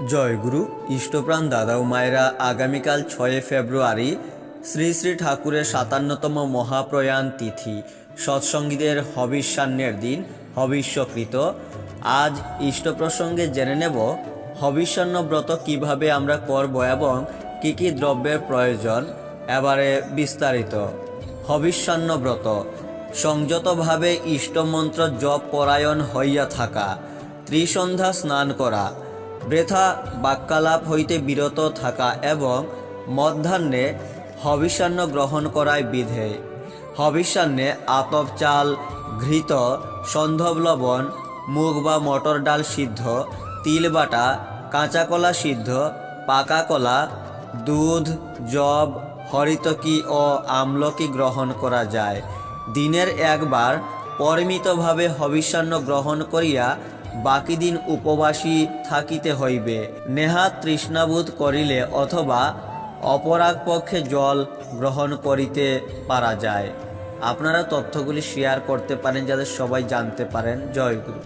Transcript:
জয়গুরু ইষ্টপ্রাণ দাদা ও মায়েরা আগামীকাল 6 ফেব্রুয়ারি শ্রী শ্রী ঠাকুরের 57তম মহাপ্রয়াণ তিথি সৎসঙ্গীদের হবিষ্যান্নের দিন হবিষ্যকৃত। আজ ইষ্ট প্রসঙ্গে জেনে নেব হবিষ্যান্ন ব্রত কিভাবে আমরা করব এবং কি কি দ্রব্যের প্রয়োজন। এবারে বিস্তারিত। হবিষ্যান্ন ব্রত সংযতভাবে ইষ্টমন্ত্র জপ পরায়ণ হইয়া থাকা, ত্রিসন্ধ্যা স্নান করা, বৃথা বাক্যালাপ হইতে বিরত থাকা এবং মধ্যাহ্নে হবিষ্যান্ন গ্রহণ করায় বিধে। হবিষ্যান্নে আতপ চাল, ঘৃত, সন্ধব লবণ, মুগ বা মটর ডাল সিদ্ধ, তিল বাটা, কাঁচা কলা সিদ্ধ, পাকা কলা, দুধ, জব, হরিতকি ও আমলকি গ্রহণ করা যায়। দিনের একবার পরিমিতভাবে হবিষ্যান্ন গ্রহণ করিয়া বাকি দিন উপবাসী থাকিতে হইবে। নেহাত তৃষ্ণাবোধ করিলে অথবা অপরাগ পক্ষে জল গ্রহণ করিতে পারা যায়। আপনারা তথ্যগুলি শেয়ার করতে পারেন যাতে সবাই জানতে পারেন। জয় গুরু।